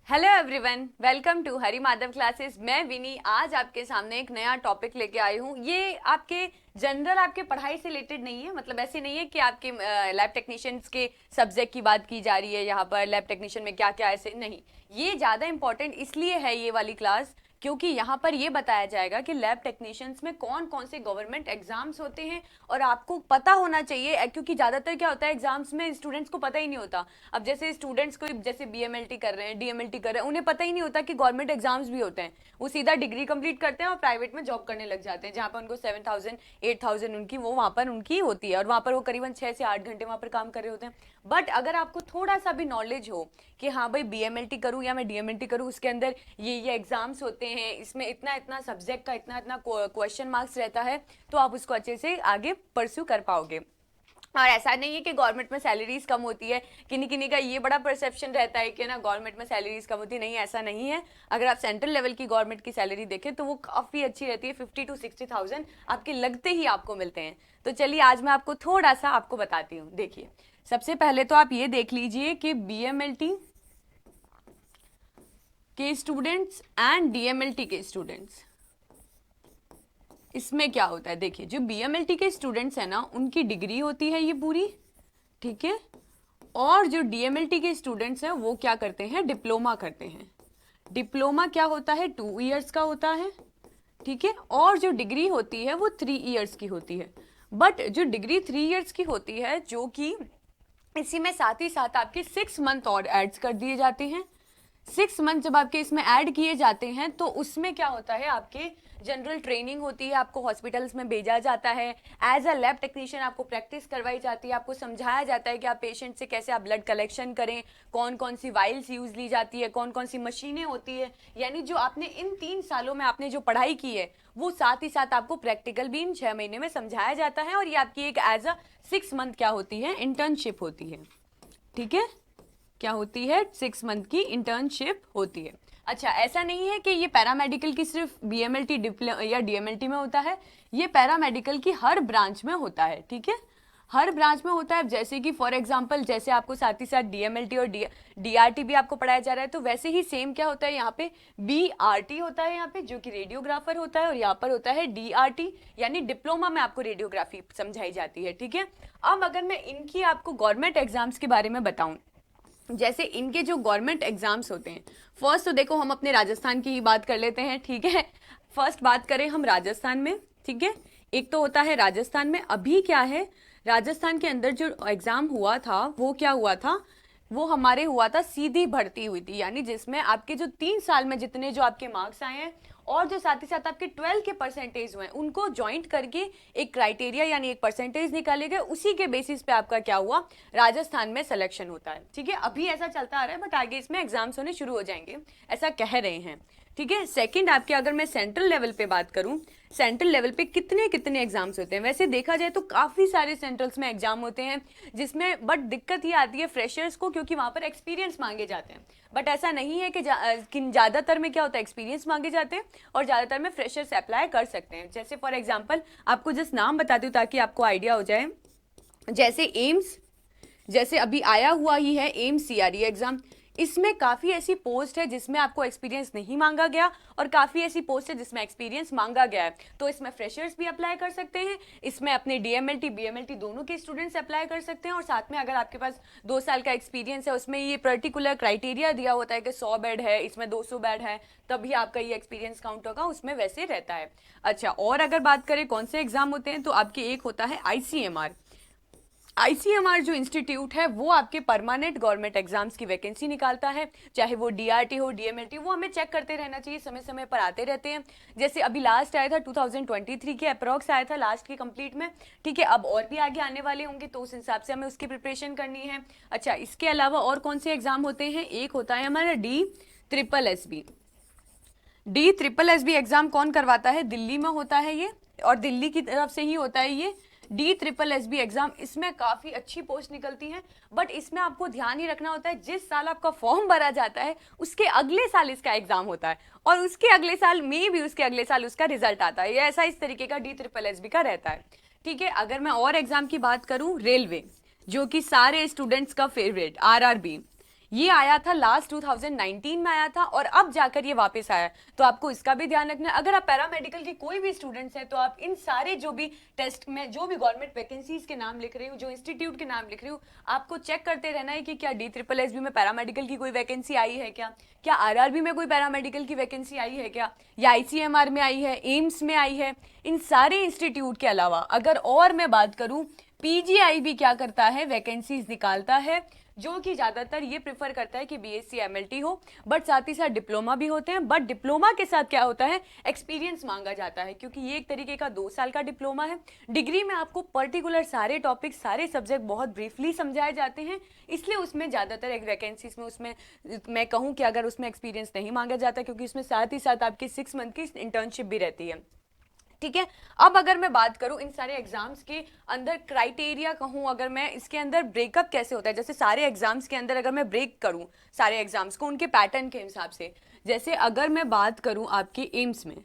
Hello everyone, welcome to Hari Madhav classes. मैं विनी आज आपके सामने एक नया टॉपिक लेके आई हूँ। ये आपके जनरल आपके पढ़ाई से रिलेटेड नहीं है, मतलब ऐसे नहीं है कि आपके लैब टेक्नीशियंस के सब्जेक्ट की बात की जा रही है यहाँ पर लैब टेक्नीशियन में क्या क्या, ऐसे नहीं। ये ज़्यादा इंपॉर्टेंट इसलिए है ये वाली क्लास क्योंकि यहाँ पर ये बताया जाएगा कि लैब टेक्नीशियंस में कौन कौन से गवर्नमेंट एग्जाम्स होते हैं और आपको पता होना चाहिए, क्योंकि ज़्यादातर क्या होता है एग्जाम्स में स्टूडेंट्स को पता ही नहीं होता। अब जैसे स्टूडेंट्स को जैसे बीएमएलटी कर रहे हैं, डीएमएलटी कर रहे हैं, उन्हें पता ही नहीं होता कि गवर्नमेंट एग्जाम्स भी होते हैं। वो सीधा डिग्री कंप्लीट करते हैं और प्राइवेट में जॉब करने लग जाते हैं, जहाँ पर उनको 7,000 8,000 उनकी वो वहाँ पर उनकी होती है और वहाँ पर वो करीबन 6 से 8 घंटे वहाँ पर काम कर रहे होते हैं। बट अगर आपको थोड़ा सा भी नॉलेज हो कि हाँ भाई बीएमएलटी करूँ या मैं डीएमएलटी करूँ, उसके अंदर ये एग्जाम्स होते हैं, इसमें इतना इतना सब्जेक्ट का इतना इतना क्वेश्चन मार्क्स रहता है, तो आप उसको अच्छे से आगे परस्यू कर पाओगे। और ऐसा नहीं है कि गवर्नमेंट में सैलरीज कम होती है। किन्हीं किन्हीं का ये बड़ा परसेप्शन रहता है कि ना गवर्नमेंट में सैलरीज कम होती है, नहीं ऐसा नहीं है। अगर आप सेंट्रल लेवल की गवर्नमेंट की सैलरी देखें तो वो काफ़ी अच्छी रहती है, 50 to 60,000 आपके लगते ही आपको मिलते हैं। तो चलिए आज मैं आपको थोड़ा सा आपको बताती हूँ। देखिए सबसे पहले तो आप ये देख लीजिए कि बीएमएलटी के स्टूडेंट्स एंड डीएमएलटी के स्टूडेंट्स, इसमें क्या होता है। देखिए जो बीएमएलटी के स्टूडेंट्स हैं ना उनकी डिग्री होती है ये पूरी, ठीक है। और जो डीएमएलटी के स्टूडेंट्स हैं वो क्या करते हैं, डिप्लोमा करते हैं। डिप्लोमा क्या होता है, 2 इयर्स का होता है, ठीक है। और जो डिग्री होती है वो 3 इयर्स की होती है। बट जो डिग्री 3 इयर्स की होती है, जो कि इसी में साथ ही साथ आपके 6 मंथ और एड्स कर दिए जाते हैं। 6 मंथ जब आपके इसमें ऐड किए जाते हैं तो उसमें क्या होता है, आपके जनरल ट्रेनिंग होती है, आपको हॉस्पिटल्स में भेजा जाता है। एज अ लैब टेक्नीशियन आपको प्रैक्टिस करवाई जाती है, आपको समझाया जाता है कि आप पेशेंट से कैसे आप ब्लड कलेक्शन करें, कौन कौन सी वाइल्स यूज ली जाती है, कौन कौन सी मशीनें होती है। यानी जो आपने इन 3 सालों में आपने जो पढ़ाई की है वो साथ ही साथ आपको प्रैक्टिकल भी इन 6 महीने में समझाया जाता है। और ये आपकी एक एज अ 6 मंथ क्या होती है, इंटर्नशिप होती है, ठीक है। क्या होती है, 6 मंथ की इंटर्नशिप होती है। अच्छा ऐसा नहीं है कि ये पैरामेडिकल की सिर्फ बीएमएलटी या डीएमएलटी में होता है, ये पैरामेडिकल की हर ब्रांच में होता है, ठीक है। हर ब्रांच में होता है। जैसे कि फॉर एग्जांपल जैसे आपको साथ ही साथ डीएमएलटी और डीआरटी भी आपको पढ़ाया जा रहा है, तो वैसे ही सेम क्या होता है यहाँ पे बीआरटी होता है यहाँ पे, जो कि रेडियोग्राफर होता है, और यहाँ पर होता है डीआरटी यानी डिप्लोमा में आपको रेडियोग्राफी समझाई जाती है, ठीक है। अब अगर मैं इनकी आपको गवर्नमेंट एग्जाम्स के बारे में बताऊं, जैसे इनके जो गवर्नमेंट एग्जाम्स होते हैं, फर्स्ट तो देखो हम अपने राजस्थान की ही बात कर लेते हैं, ठीक है। फर्स्ट बात करें हम राजस्थान में, ठीक है। एक तो होता है राजस्थान में, अभी क्या है राजस्थान के अंदर जो एग्जाम हुआ था वो क्या हुआ था, वो हमारे हुआ था सीधी भर्ती हुई थी, यानी जिसमें आपके जो 3 साल में जितने जो आपके मार्क्स आए हैं और जो साथ ही साथ आपके 12 के परसेंटेज हुए उनको ज्वाइंट करके एक क्राइटेरिया यानी एक परसेंटेज निकाले गए, उसी के बेसिस पे आपका क्या हुआ, राजस्थान में सिलेक्शन होता है, ठीक है। अभी ऐसा चलता आ रहा है बट आगे इसमें एग्जाम्स होने शुरू हो जाएंगे, ऐसा कह रहे हैं, ठीक है। सेकंड आपके अगर मैं सेंट्रल लेवल पे बात करूं, सेंट्रल लेवल पे कितने कितने एग्जाम्स होते हैं, वैसे देखा जाए तो काफी सारे सेंट्रल्स में एग्जाम होते हैं, जिसमें बट दिक्कत ये आती है फ्रेशर्स को, क्योंकि वहां पर एक्सपीरियंस मांगे जाते हैं। बट ऐसा नहीं है कि ज्यादातर में क्या होता है, एक्सपीरियंस मांगे जाते हैं और ज्यादातर में फ्रेशर्स अप्लाई कर सकते हैं। जैसे फॉर एग्जाम्पल आपको जस्ट नाम बताती हूँ ताकि आपको आइडिया हो जाए। जैसे एम्स, जैसे अभी आया हुआ ही है एम्स सीआरई एग्जाम, इसमें काफी ऐसी पोस्ट है जिसमें आपको एक्सपीरियंस नहीं मांगा गया और काफी ऐसी पोस्ट है जिसमें एक्सपीरियंस मांगा गया है, तो इसमें फ्रेशर्स भी अप्लाई कर सकते हैं, इसमें अपने डीएमएलटी बीएमएलटी दोनों के स्टूडेंट्स अप्लाई कर सकते हैं। और साथ में अगर आपके पास 2 साल का एक्सपीरियंस है, उसमें ये पर्टिकुलर क्राइटेरिया दिया होता है कि 100 बेड है, इसमें 200 बेड है, तभी आपका ये एक्सपीरियंस काउंट होगा, उसमें वैसे रहता है। अच्छा और अगर बात करें कौन से एग्जाम होते हैं, तो आपके एक होता है आईसीएमआर। आईसीएमआर जो इंस्टीट्यूट है वो आपके परमानेंट गवर्नमेंट एग्जाम्स की वैकेंसी निकालता है, चाहे वो डीआरटी हो डीएमएलटी, वो हमें चेक करते रहना चाहिए, समय समय पर आते रहते हैं। जैसे अभी लास्ट आया था 2023 के अप्रॉक्स आया था लास्ट की कंप्लीट में, ठीक है। अब और भी आगे आने वाले होंगे तो उस हिसाब से हमें उसकी प्रिपरेशन करनी है। अच्छा इसके अलावा और कौन से एग्जाम होते हैं, एक होता है हमारा D triple S B exam कौन करवाता है, दिल्ली में होता है ये, और दिल्ली की तरफ से ही होता है ये डी एग्जाम। इसमें काफी अच्छी पोस्ट निकलती है, बट इसमें आपको ध्यान ही रखना होता है जिस साल आपका फॉर्म भरा जाता है उसके अगले साल इसका एग्जाम होता है, और उसके अगले साल में भी उसके अगले साल उसका रिजल्ट आता है। ये ऐसा इस तरीके का डी का रहता है, ठीक है। अगर मैं और एग्जाम की बात करूं, रेलवे जो कि सारे स्टूडेंट्स का फेवरेट आरआरबी, ये आया था लास्ट 2019 में आया था और अब जाकर ये वापस आया, तो आपको इसका भी ध्यान रखना है। अगर आप पैरामेडिकल के कोई भी स्टूडेंट्स हैं तो आप इन सारे जो भी टेस्ट में जो भी गवर्नमेंट वैकेंसीज के नाम लिख रही हूँ, जो इंस्टीट्यूट के नाम लिख रही हूँ, आपको चेक करते रहना है कि क्या DSSB में पैरामेडिकल की कोई वैकेंसी आई है क्या RRB में कोई पैरामेडिकल की वैकेंसी आई है क्या, या ICMR में आई है, एम्स में आई है। इन सारे इंस्टीट्यूट के अलावा अगर और मैं बात करूं, PGI भी क्या करता है, वैकेंसीज निकालता है, जो कि ज्यादातर ये प्रेफर करता है कि BSc MLT हो, बट साथ ही साथ डिप्लोमा भी होते हैं। बट डिप्लोमा के साथ क्या होता है, एक्सपीरियंस मांगा जाता है, क्योंकि ये एक तरीके का 2 साल का डिप्लोमा है। डिग्री में आपको पर्टिकुलर सारे टॉपिक, सारे सब्जेक्ट बहुत ब्रीफली समझाए जाते हैं, इसलिए उसमें ज्यादातर एक वैकेंसीज में उसमें मैं कहूँ कि अगर उसमें एक्सपीरियंस नहीं मांगा जाता, क्योंकि उसमें साथ ही साथ आपकी 6 मंथ की इंटर्नशिप भी रहती है। ठीक है, अब अगर मैं बात करूं इन सारे एग्जाम्स के अंदर क्राइटेरिया कहूं, अगर मैं इसके अंदर ब्रेकअप कैसे होता है, जैसे सारे एग्जाम्स के अंदर अगर मैं ब्रेक करूं सारे एग्जाम्स को उनके पैटर्न के हिसाब से, जैसे अगर मैं बात करूं आपके एम्स में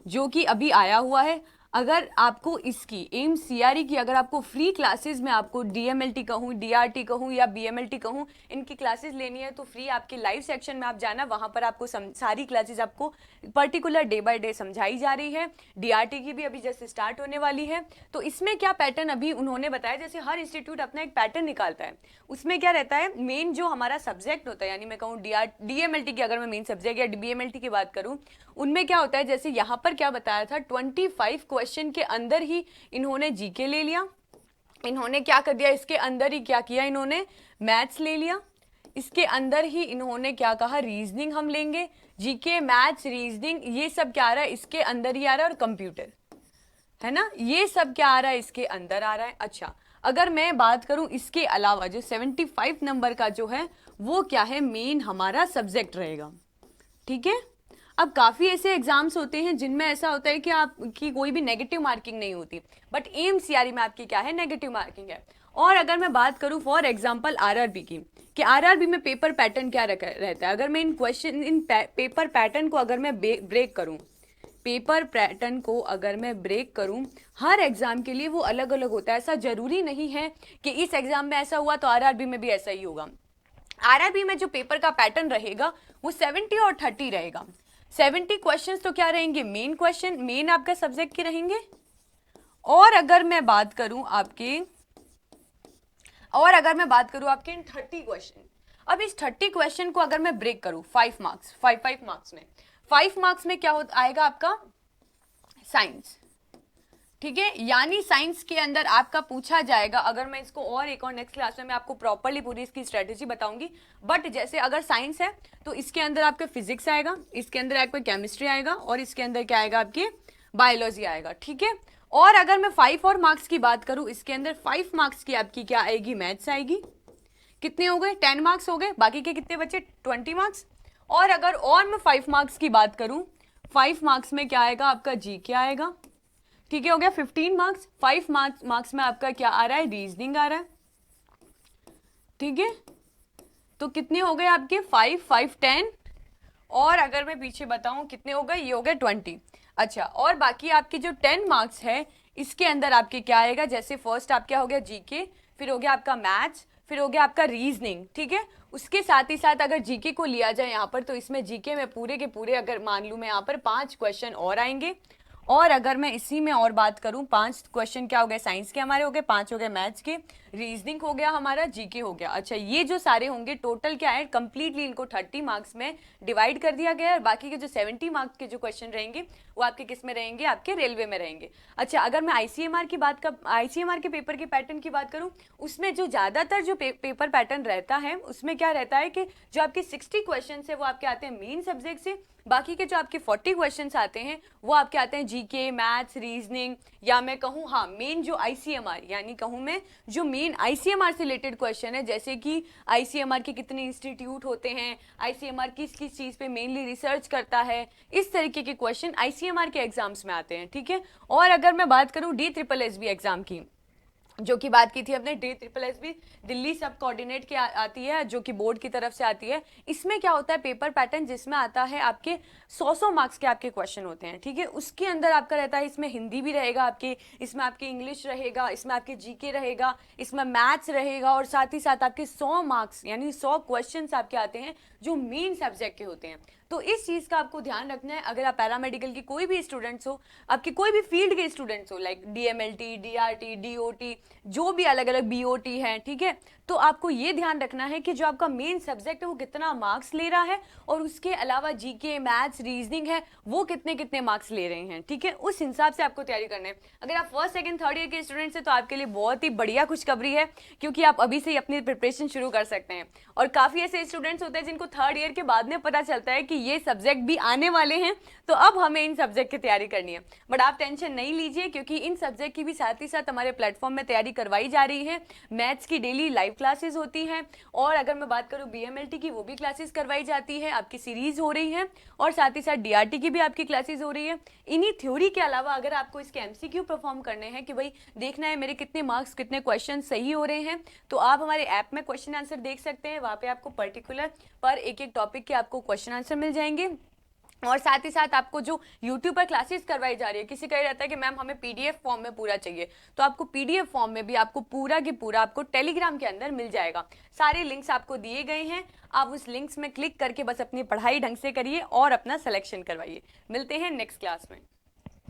जो कि अभी आया हुआ है, अगर आपको इसकी एम्स CRE की अगर आपको फ्री क्लासेस में आपको DMLT कहूँ, DRT कहूँ या BMLT कहूँ, इनकी क्लासेस लेनी है तो फ्री आपके लाइव सेक्शन में आप जाना, वहां पर आपको सारी क्लासेस आपको पर्टिकुलर डे बाय डे समझाई जा रही है। DRT की भी अभी जैसे स्टार्ट होने वाली है, तो इसमें क्या पैटर्न अभी उन्होंने बताया, जैसे हर इंस्टीट्यूट अपना एक पैटर्न निकालता है, उसमें क्या रहता है, मेन जो हमारा सब्जेक्ट होता है, यानी मैं कहूँ DMLT की अगर मैं मेन सब्जेक्ट या BMLT की बात करूँ, उनमें क्या होता है, जैसे यहाँ पर क्या बताया था, 25 क्वेश्चन के अंदर ही इन्होंने जीके ले लिया, इन्होंने क्या कर दिया, इसके अंदर ही क्या किया, इन्होंने मैथ्स ले लिया, इसके अंदर ही इन्होंने क्या कहा, रीजनिंग हम लेंगे, जीके मैथ्स रीजनिंग ये सब क्या आ रहा है, इसके अंदर ही आ रहा है, और कंप्यूटर है ना, ये सब क्या आ रहा है, इसके अंदर आ रहा है। अच्छा, अगर मैं बात करूं इसके अलावा जो 75 नंबर का जो है वो क्या है, मेन हमारा सब्जेक्ट रहेगा। ठीक है, अब काफी ऐसे एग्जाम्स होते हैं जिनमें ऐसा होता है कि आपकी कोई भी नेगेटिव मार्किंग नहीं होती, बट एम्स CRE में आपकी क्या है, नेगेटिव मार्किंग है। और अगर मैं बात करूं फॉर एग्जांपल RRB की, कि RRB में पेपर पैटर्न क्या रहता है, अगर मैं इन पेपर पैटर्न को अगर मैं ब्रेक करूं, पेपर पैटर्न को अगर मैं ब्रेक करूं, हर एग्जाम के लिए वो अलग अलग होता है। ऐसा जरूरी नहीं है कि इस एग्जाम में ऐसा हुआ तो RRB में भी ऐसा ही होगा। RRB में जो पेपर का पैटर्न रहेगा वो 70 और 30 रहेगा। 70 क्वेश्चंस तो क्या रहेंगे, मेन क्वेश्चन, मेन आपका सब्जेक्ट के रहेंगे। और अगर मैं बात करूं आपके इन 30 क्वेश्चन, अब इस 30 क्वेश्चन को अगर मैं ब्रेक करूं 5 मार्क्स में, 5 मार्क्स में क्या आएगा आपका साइंस। ठीक है, यानी साइंस के अंदर आपका पूछा जाएगा, अगर मैं इसको और एक और नेक्स्ट क्लास में मैं आपको प्रॉपर्ली पूरी इसकी स्ट्रेटेजी बताऊंगी, बट जैसे अगर साइंस है तो इसके अंदर आपके फिजिक्स आएगा, इसके अंदर आपको केमिस्ट्री आएगा, और इसके अंदर क्या आएगा, आपके बायोलॉजी आएगा। ठीक है, और अगर मैं 5 और मार्क्स की बात करूं, इसके अंदर 5 मार्क्स की आपकी क्या आएगी, मैथ्स आएगी। कितने हो गए, 10 मार्क्स हो गए, बाकी के कितने बचे, 20 मार्क्स। और अगर और मैं 5 मार्क्स की बात करूं, 5 मार्क्स में क्या आएगा, आपका जीके आएगा। ठीक है, हो गया 15 मार्क्स। 5 मार्क्स में आपका क्या आ रहा है, रीजनिंग आ रहा है। ठीक है, तो कितने हो गए आपके, 5 10, और अगर मैं पीछे बताऊं कितने हो गए, ये हो गए 20। अच्छा, और बाकी आपके जो 10 मार्क्स है इसके अंदर आपके क्या आएगा, जैसे फर्स्ट आप क्या हो गया जीके, फिर हो गया आपका मैथ्स, फिर हो गया आपका रीजनिंग। ठीक है, उसके साथ ही साथ अगर जीके को लिया जाए यहाँ पर, तो इसमें जीके में पूरे के पूरे अगर मान लूं मैं यहाँ पर 5 क्वेश्चन और आएंगे। और अगर मैं इसी में और बात करूं, 5 क्वेश्चन क्या हो गए, साइंस के हमारे हो गए, 5 हो गए मैथ्स के, रीजनिंग हो गया हमारा, जीके हो गया। अच्छा, ये जो सारे होंगे टोटल क्या है, कंप्लीटली इनको 30 मार्क्स में डिवाइड कर दिया गया है, और बाकी के जो 70 मार्क्स के जो क्वेश्चन रहेंगे वो आपके किस में रहेंगे, आपके रेलवे में रहेंगे। अच्छा, अगर मैं ICMR के पेपर के पैटर्न की बात करूं, उसमें जो ज्यादातर जो पेपर पैटर्न रहता है उसमें क्या रहता है कि जो आपके 60 क्वेश्चन है वो आपके आते हैं मेन सब्जेक्ट से, बाकी के जो आपके 40 क्वेश्चंस आते हैं वो आपके आते हैं जीके, मैथ्स, रीजनिंग, या मैं कहूँ हाँ मेन जो ICMR, यानी कहूँ मैं जो मेन ICMR से रिलेटेड क्वेश्चन है, जैसे कि ICMR के कितने इंस्टीट्यूट होते हैं, ICMR किस किस चीज पे मेनली रिसर्च करता है, इस तरीके के क्वेश्चन ICMR के एग्जाम्स में आते हैं। ठीक है, और अगर मैं बात करूँ DSSB एग्जाम की, जो कि बात की थी अपने DSSS दिल्ली सब कोऑर्डिनेट की आती है, जो कि बोर्ड की तरफ से आती है। इसमें क्या होता है, पेपर पैटर्न जिसमें आता है आपके 100 मार्क्स के आपके क्वेश्चन होते हैं, ठीक है। उसके अंदर आपका रहता है, इसमें हिंदी भी रहेगा आपके, इसमें आपके इंग्लिश रहेगा, इसमें आपके जीके रहेगा, इसमें मैथ्स रहेगा, और साथ ही साथ आपके 100 मार्क्स यानी 100 क्वेश्चन आपके आते हैं जो मेन सब्जेक्ट के होते हैं। तो इस चीज का आपको ध्यान रखना है। अगर आप पैरामेडिकल की कोई भी स्टूडेंट्स हो, आपके कोई भी फील्ड के स्टूडेंट्स हो, लाइक DMLT, DRT, DOT, जो भी अलग अलग BOT है, ठीक है, तो आपको ये ध्यान रखना है कि जो आपका मेन सब्जेक्ट है वो कितना मार्क्स ले रहा है, और उसके अलावा जीके, मैथ्स, रीजनिंग है वो कितने कितने मार्क्स ले रहे हैं, ठीक है। उस हिसाब से आपको तैयारी करना है। अगर आप फर्स्ट सेकंड थर्ड ईयर के स्टूडेंट्स हैं तो आपके लिए बहुत ही बढ़िया खुशखबरी है, क्योंकि आप अभी से ही अपनी प्रिपरेशन शुरू कर सकते हैं। और काफी ऐसे स्टूडेंट्स होते हैं जिनको थर्ड ईयर के बाद में पता चलता है कि ये सब्जेक्ट भी आने वाले हैं, तो अब हमें इन सब्जेक्ट की तैयारी करनी है। बट आप टेंशन नहीं लीजिए, क्योंकि इन सब्जेक्ट की भी साथ ही साथ हमारे प्लेटफॉर्म में तैयारी करवाई जा रही है। मैथ्स की डेली लाइव क्लासेस होती हैं, और अगर मैं बात करूं BMLT की, वो भी क्लासेस करवाई जाती है, आपकी सीरीज हो रही है, और साथ ही साथ DRT की भी आपकी क्लासेस हो रही है। इन्हीं थ्योरी के अलावा अगर आपको इसके MCQ परफॉर्म करने हैं कि भाई देखना है मेरे कितने मार्क्स, कितने क्वेश्चन सही हो रहे हैं, तो आप हमारे ऐप में क्वेश्चन आंसर देख सकते हैं। वहां पे आपको पर्टिकुलर पर एक एक टॉपिक के आपको क्वेश्चन आंसर मिल जाएंगे। और साथ ही साथ आपको जो YouTube पर क्लासेस करवाई जा रही है, किसी का ये रहता है कि मैम हमें PDF फॉर्म में पूरा चाहिए, तो आपको PDF फॉर्म में भी आपको पूरा की पूरा आपको टेलीग्राम के अंदर मिल जाएगा। सारे लिंक्स आपको दिए गए हैं, आप उस लिंक्स में क्लिक करके बस अपनी पढ़ाई ढंग से करिए और अपना सिलेक्शन करवाइए। मिलते हैं नेक्स्ट क्लास में।